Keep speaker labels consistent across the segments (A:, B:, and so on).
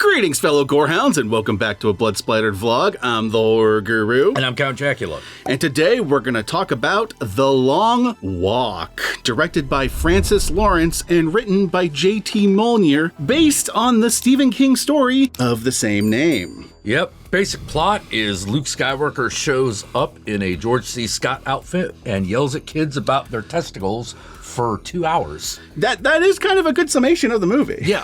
A: Greetings, fellow Gorehounds, and welcome back to a Blood Splattered vlog. I'm the Horror Guru.
B: And I'm Count Jackula.
A: And today we're going to talk about The Long Walk, directed by Francis Lawrence and written by J.T. Mollner, based on the Stephen King story of the same name.
B: Yep. Basic plot is Luke Skywalker shows up in a George C. Scott outfit and yells at kids about their testicles for 2 hours.
A: That is kind of a good summation of the movie.
B: Yeah.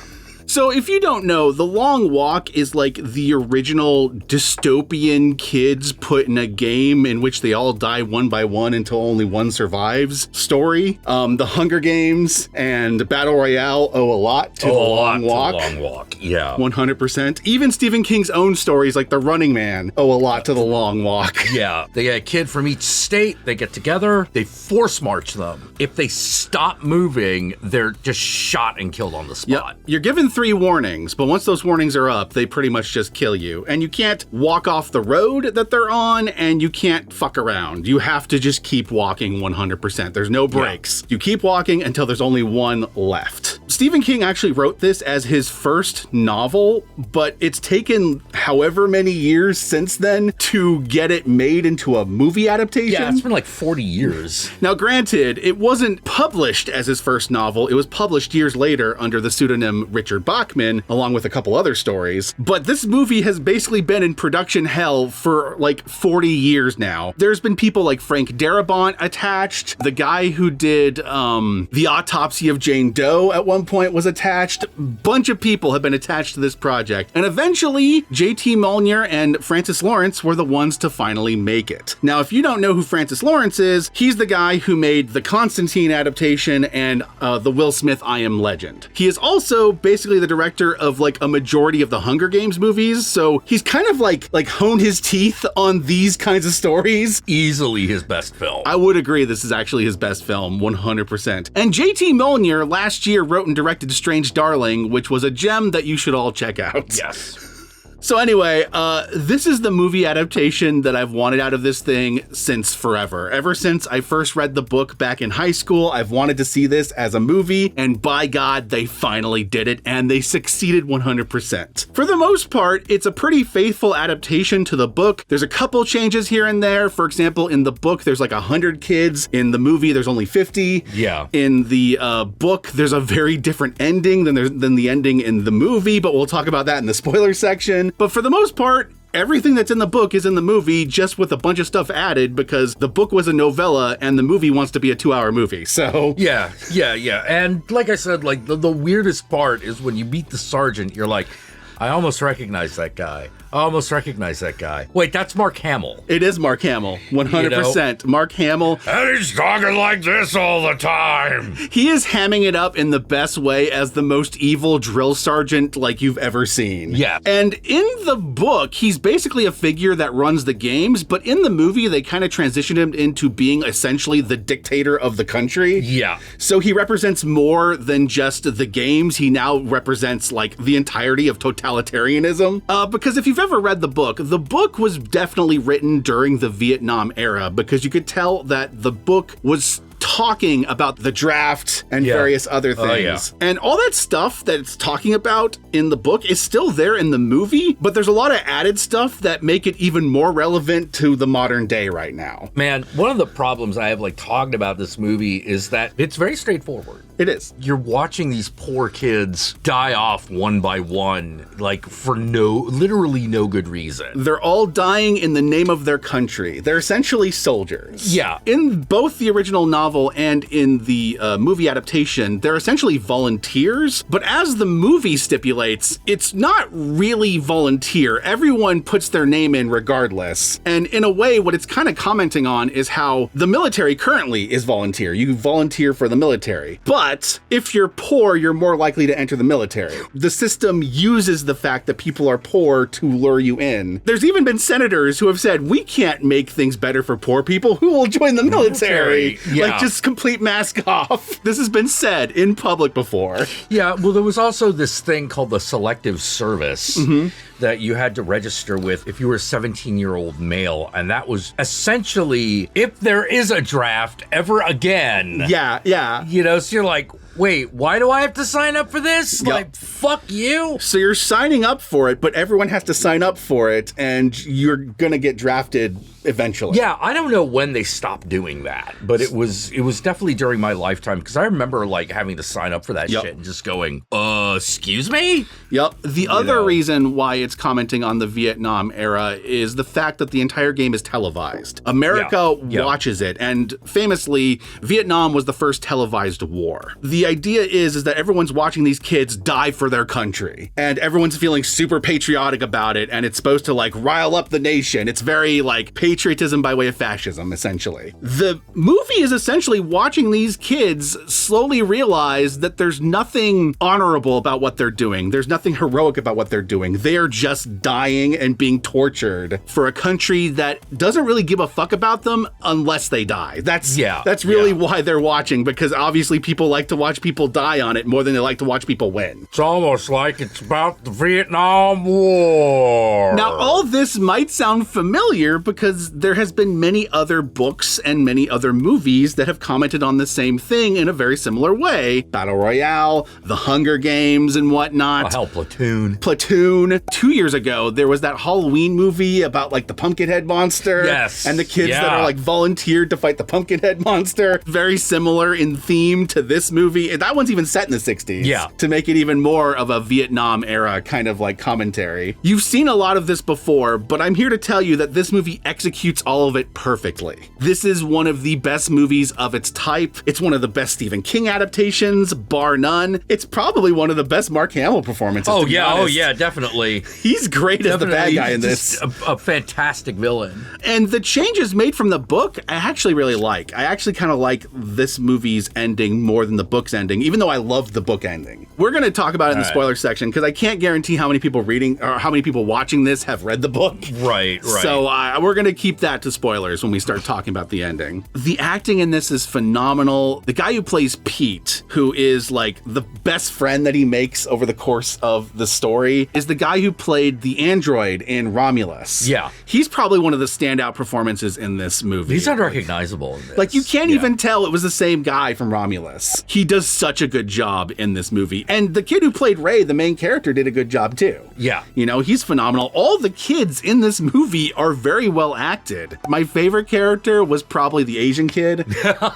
A: So if you don't know, The Long Walk is like the original dystopian kids put in a game in which they all die one by one until only one survives story. The Hunger Games and Battle Royale owe a lot to The Long Walk.
B: The Long Walk, yeah.
A: 100%. Even Stephen King's own stories like The Running Man owe a lot to The Long Walk.
B: Yeah. They get a kid from each state, they get together, they force march them. If they stop moving, they're just shot and killed on the spot.
A: Yep. You're given 3 warnings, but once those warnings are up, they pretty much just kill you. And you can't walk off the road that they're on, and you can't fuck around. You have to just keep walking 100%. There's no breaks. Yeah. You keep walking until there's only one left. Stephen King actually wrote this as his first novel, but it's taken however many years since then to get it made into a movie adaptation.
B: Yeah, it's been like 40 years.
A: Now, granted, it wasn't published as his first novel. It was published years later under the pseudonym Richard Bachman, along with a couple other stories. But this movie has basically been in production hell for like 40 years now. There's been people like Frank Darabont attached. The guy who did The Autopsy of Jane Doe at one point was attached. Bunch of people have been attached to this project. And eventually, J.T. Mollner and Francis Lawrence were the ones to finally make it. Now, if you don't know who Francis Lawrence is, he's the guy who made the Constantine adaptation and the Will Smith I Am Legend. He is also basically the director of like a majority of the Hunger Games movies, so he's kind of like honed his teeth on these kinds of stories.
B: Easily his best film.
A: I would agree this is actually his best film, 100%. And J.T. Mollner last year wrote and directed Strange Darling, which was a gem that you should all check out.
B: Yes.
A: So anyway, this is the movie adaptation that I've wanted out of this thing since forever. Ever since I first read the book back in high school, I've wanted to see this as a movie, and by God, they finally did it, and they succeeded 100%. For the most part, it's a pretty faithful adaptation to the book. There's a couple changes here and there. For example, in the book, there's like 100 kids. In the movie, there's only 50.
B: Yeah.
A: In the book, there's a very different ending than the ending in the movie, but we'll talk about that in the spoiler section. But for the most part, everything that's in the book is in the movie, just with a bunch of stuff added because the book was a novella and the movie wants to be a 2-hour movie. So
B: yeah. And like I said, like the weirdest part is when you meet the sergeant, you're like, I almost recognize that guy. Wait, that's Mark Hamill.
A: It is Mark Hamill, 100%. Mark Hamill.
B: And he's talking like this all the time.
A: He is hamming it up in the best way as the most evil drill sergeant like you've ever seen.
B: Yeah.
A: And in the book, he's basically a figure that runs the games, but in the movie, they kind of transitioned him into being essentially the dictator of the country.
B: Yeah.
A: So he represents more than just the games. He now represents like the entirety of totalitarianism. Because if you've ever read the book was definitely written during the Vietnam era because you could tell that the book was talking about the draft and various other things. And all that stuff that it's talking about in the book is still there in the movie, but there's a lot of added stuff that make it even more relevant to the modern day right now.
B: Man, one of the problems I have like talking about this movie is that it's very straightforward.
A: It is.
B: You're watching these poor kids die off one by one, like for literally no good reason.
A: They're all dying in the name of their country. They're essentially soldiers.
B: Yeah.
A: In both the original novel and in the movie adaptation, they're essentially volunteers. But as the movie stipulates, it's not really volunteer. Everyone puts their name in regardless. And in a way, what it's kind of commenting on is how the military currently is volunteer. You volunteer for the military. But if you're poor, you're more likely to enter the military. The system uses the fact that people are poor to lure you in. There's even been senators who have said, we can't make things better for poor people. Who will join the military?
B: Yeah.
A: Like, just complete mask off. This has been said in public before.
B: Yeah, well, there was also this thing called the selective service that you had to register with if you were a 17-year-old male, and that was essentially if there is a draft ever again.
A: Yeah.
B: You know, so you're like, Wait, why do I have to sign up for this?
A: Yep.
B: Like, fuck you.
A: So you're signing up for it, but everyone has to sign up for it, and you're gonna get drafted eventually.
B: Yeah, I don't know when they stopped doing that, but it was definitely during my lifetime, because I remember like having to sign up for that shit and just going, excuse me?
A: Yep. The other reason why it's commenting on the Vietnam era is the fact that the entire game is televised. America watches it, and famously, Vietnam was the first televised war. The idea is that everyone's watching these kids die for their country, and everyone's feeling super patriotic about it, and it's supposed to like rile up the nation. It's very like patriotism by way of fascism, essentially. The movie is essentially watching these kids slowly realize that there's nothing honorable about what they're doing. There's nothing heroic about what they're doing. They are just dying and being tortured for a country that doesn't really give a fuck about them unless they die. That's really why they're watching, because obviously people like to watch people die on it more than they like to watch people win.
B: It's almost like it's about the Vietnam War.
A: Now, all this might sound familiar because there has been many other books and many other movies that have commented on the same thing in a very similar way. Battle Royale, The Hunger Games and whatnot.
B: Oh, hell, Platoon.
A: 2 years ago, there was that Halloween movie about like the Pumpkinhead monster.
B: Yes.
A: And the kids that are like volunteered to fight the Pumpkinhead monster. Very similar in theme to this movie. That one's even set in the 60s.
B: Yeah.
A: To make it even more of a Vietnam era kind of like commentary. You've seen a lot of this before, but I'm here to tell you that this movie executes all of it perfectly. This is one of the best movies of its type. It's one of the best Stephen King adaptations, bar none. It's probably one of the best Mark Hamill performances.
B: Oh yeah, definitely.
A: He's great as the bad guy in this.
B: A fantastic villain.
A: And the changes made from the book, I actually really like. I actually kind of like this movie's ending more than the book's ending, even though I loved the book ending. We're going to talk about it in the spoiler section, because I can't guarantee how many people reading or how many people watching this have read the book.
B: Right.
A: So we're going to keep that to spoilers when we start talking about the ending. The acting in this is phenomenal. The guy who plays Pete, who is like the best friend that he makes over the course of the story, is the guy who played the android in Romulus.
B: Yeah.
A: He's probably one of the standout performances in this movie.
B: He's unrecognizable in this.
A: Like, you can't even tell it was the same guy from Romulus. He does such a good job in this movie. And the kid who played Ray, the main character, did a good job too.
B: Yeah.
A: You know, he's phenomenal. All the kids in this movie are very well acted. My favorite character was probably the Asian kid.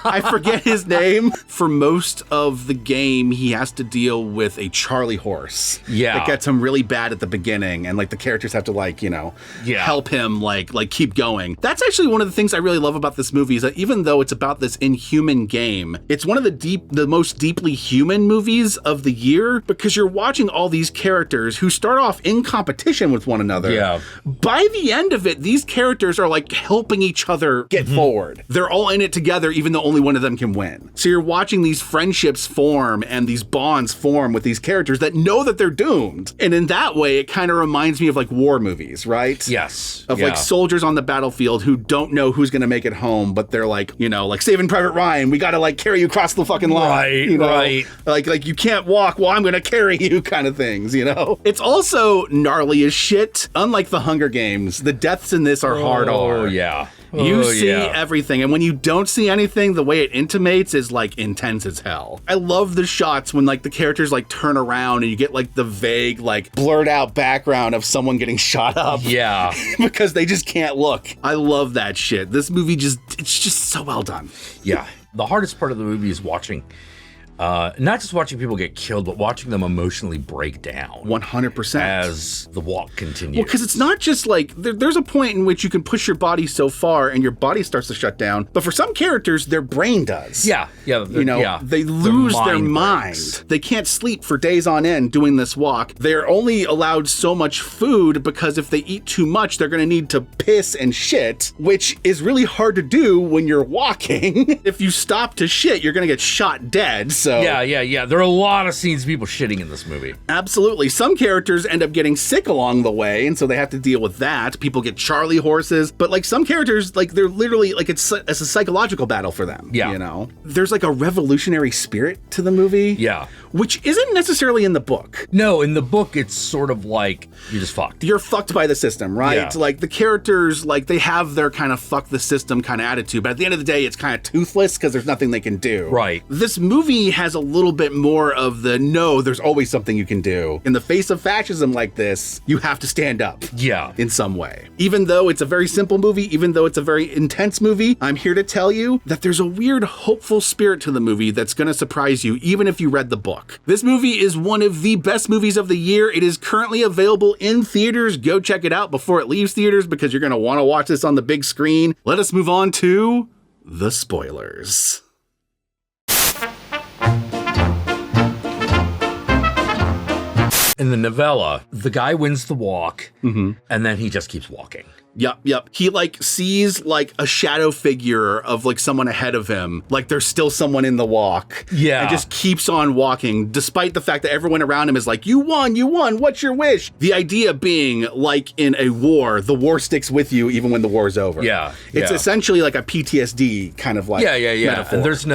A: I forget his name. For most of the game, he has to deal with a Charlie horse.
B: Yeah.
A: That gets him really bad at the beginning, and like the characters have to like, you know, help him like keep going. That's actually one of the things I really love about this movie, is that even though it's about this inhuman game, it's one of the most deeply human movies of the year, because you're watching all these characters who start off in competition with one another.
B: Yeah.
A: By the end of it, these characters are like helping each other get forward. They're all in it together, even though only one of them can win. So you're watching these friendships form and these bonds form with these characters that know that they're doomed. And in that way, it kind of reminds me of like war movies, right?
B: Yes.
A: Of like soldiers on the battlefield who don't know who's going to make it home, but they're like, you know, like Saving Private Ryan, we got to like carry you across the fucking line.
B: Right,
A: you know?
B: right.
A: Like you can't walk, well, I'm going to carry you kind of things, you know? It's also gnarly as shit. Unlike the Hunger Games, the deaths in this are hard R.
B: Oh, yeah.
A: You see everything, and when you don't see anything, the way it intimates is like intense as hell. I love the shots when like the characters like turn around and you get like the vague like blurred out background of someone getting shot up.
B: Yeah.
A: Because they just can't look. I love that shit. This movie it's just so well done.
B: Yeah. The hardest part of the movie is watching not just watching people get killed, but watching them emotionally break down.
A: 100%.
B: As the walk continues.
A: Well, because it's not just like, there's a point in which you can push your body so far and your body starts to shut down. But for some characters, their brain does.
B: Yeah.
A: You know, they lose their mind. They can't sleep for days on end doing this walk. They're only allowed so much food because if they eat too much, they're going to need to piss and shit, which is really hard to do when you're walking. If you stop to shit, you're going to get shot dead. So
B: Yeah. There are a lot of scenes of people shitting in this movie.
A: Absolutely. Some characters end up getting sick along the way, and so they have to deal with that. People get Charlie horses, but like some characters, like they're literally like it's a psychological battle for them.
B: Yeah.
A: You know, there's like a revolutionary spirit to the movie.
B: Yeah.
A: Which isn't necessarily in the book.
B: No, in the book, it's sort of like you're just fucked.
A: You're fucked by the system, right?
B: Yeah.
A: Like the characters, like they have their kind of fuck the system kind of attitude, but at the end of the day, it's kind of toothless because there's nothing they can do.
B: Right.
A: This movie has a little bit more of the, no, there's always something you can do. In the face of fascism like this, you have to stand up.
B: Yeah.
A: In some way. Even though it's a very simple movie, even though it's a very intense movie, I'm here to tell you that there's a weird, hopeful spirit to the movie that's going to surprise you, even if you read the book. This movie is one of the best movies of the year. It is currently available in theaters. Go check it out before it leaves theaters because you're going to want to watch this on the big screen. Let us move on to the spoilers.
B: In the novella, the guy wins the walk, and then he just keeps walking.
A: Yep. He like sees like a shadow figure of like someone ahead of him. Like there's still someone in the walk.
B: Yeah.
A: And just keeps on walking despite the fact that everyone around him is like, you won. What's your wish? The idea being like in a war, the war sticks with you even when the war's over.
B: Yeah.
A: It's essentially like a PTSD kind of like metaphor.
B: And there's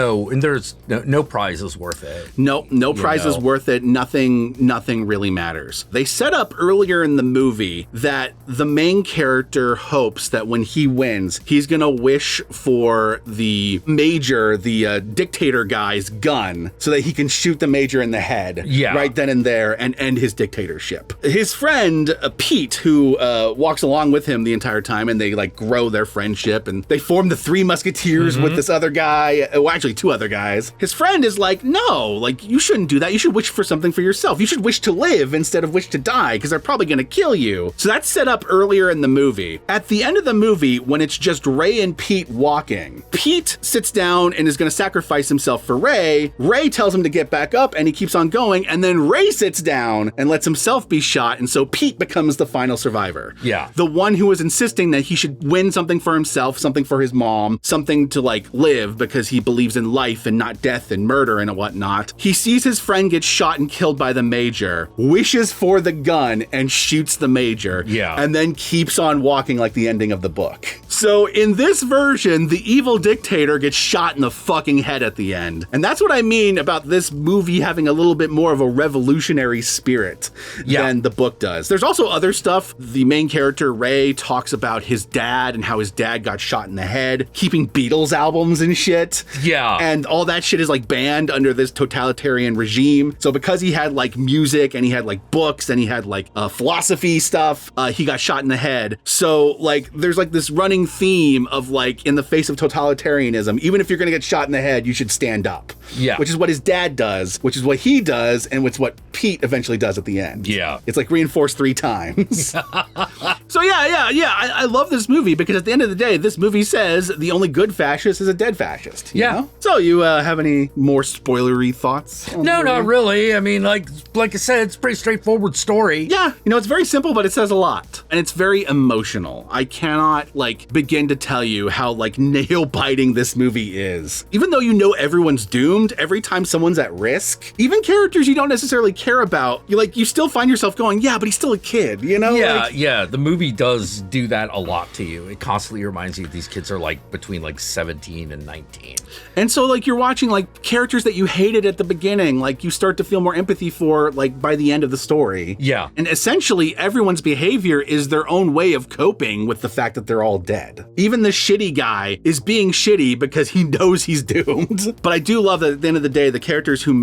B: no prize is worth it.
A: No prize is worth it. Nothing really matters. They set up earlier in the movie that the main character hopes that when he wins, he's gonna wish for the major, the dictator guy's gun, so that he can shoot the major in the head right then and there and end his dictatorship. His friend, Pete, who walks along with him the entire time, and they like grow their friendship, and they form the Three Musketeers with this other guy, well, actually two other guys. His friend is like, no, like you shouldn't do that. You should wish for something for yourself. You should wish to live instead of wish to die, because they're probably gonna kill you. So that's set up earlier in the movie. At the end of the movie, when it's just Ray and Pete walking, Pete sits down and is going to sacrifice himself for Ray. Ray tells him to get back up and he keeps on going, and then Ray sits down and lets himself be shot, and so Pete becomes the final survivor.
B: Yeah.
A: The one who was insisting that he should win something for himself, something for his mom, something to like live because he believes in life and not death and murder and whatnot. He sees his friend get shot and killed by the major, wishes for the gun and shoots the major.
B: Yeah.
A: And then keeps on walking like the ending of the book. So in this version, the evil dictator gets shot in the fucking head at the end. And that's what I mean about this movie having a little bit more of a revolutionary spirit than the book does. There's also other stuff. The main character, Ray, talks about his dad and how his dad got shot in the head, keeping Beatles albums and shit.
B: Yeah.
A: And all that shit is like banned under this totalitarian regime. So because he had like music and he had like books and he had like philosophy stuff, he got shot in the head. So like there's like this running theme of like, in the face of totalitarianism, even if you're gonna get shot in the head, you should stand up.
B: Yeah.
A: Which is what his dad does, which is what he does, and it's what Pete eventually does at the end.
B: Yeah.
A: It's like reinforced 3 times. So yeah. I love this movie because at the end of the day, this movie says the only good fascist is a dead fascist. You know? So you have any more spoilery thoughts?
B: No, not really. I mean, like I said, it's a pretty straightforward story.
A: Yeah. You know, it's very simple, but it says a lot. And it's very emotional. I cannot like begin to tell you how like nail biting this movie is. Even though you know everyone's doomed, every time someone's at risk, even characters you don't necessarily care about, you still find yourself going, yeah, but he's still a kid, you know?
B: Yeah. The movie does do that a lot to you. It constantly reminds you these kids are like between like 17 and 19.
A: And so like you're watching like characters that you hated at the beginning, like you start to feel more empathy for like by the end of the story.
B: Yeah.
A: And essentially everyone's behavior is their own way of coping with the fact that they're all dead. Even the shitty guy is being shitty because he knows he's doomed. But I do love that at the end of the day, the characters who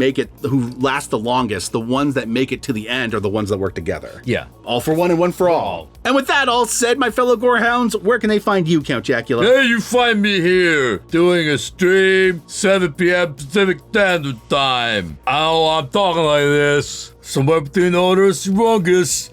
A: last the longest, the ones that make it to the end are the ones that work together.
B: Yeah.
A: All for one and one for all. And with that all said, my fellow Gorehounds, where can they find you, Count Jackula?
B: Hey, you find me here doing a stream, 7 p.m. Pacific Standard Time. I'm talking like this. Somewhere between Otis and Rungus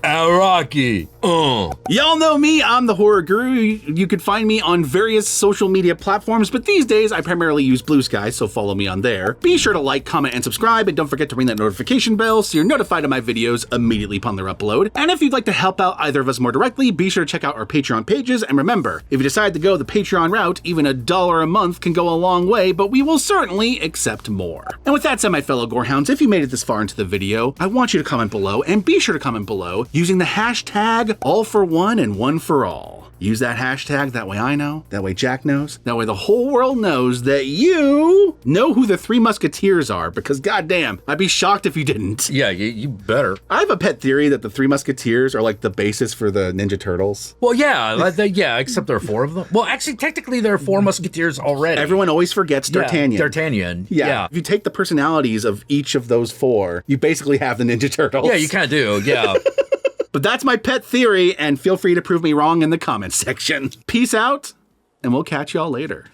B: and Rocky.
A: Y'all know me, I'm the Horror Guru. You could find me on various social media platforms, but these days I primarily use Blue Sky, so follow me on there. Be sure to like, comment, and subscribe, and don't forget to ring that notification bell so you're notified of my videos immediately upon their upload. And if you'd like to help out either of us more directly, be sure to check out our Patreon pages, and remember, if you decide to go the Patreon route, even $1 a month can go a long way, but we will certainly accept more. And with that said, my fellow Gorehounds, if you made it this far into the video, I want you to comment below, and be sure to comment below using the hashtag All for one and one for all. Use that hashtag, that way I know, that way Jack knows, that way the whole world knows that you know who the Three Musketeers are, because goddamn, I'd be shocked if you didn't.
B: Yeah, you better.
A: I have a pet theory that the Three Musketeers are like the basis for the Ninja Turtles.
B: Well, yeah, except there are 4 of them. Well, actually, technically, there are 4 Musketeers already.
A: Everyone always forgets D'Artagnan.
B: Yeah, D'Artagnan. Yeah.
A: If you take the personalities of each of those 4, you basically have the Ninja Turtles.
B: Yeah, you kind of do, yeah.
A: But that's my pet theory, and feel free to prove me wrong in the comments section. Peace out, and we'll catch y'all later.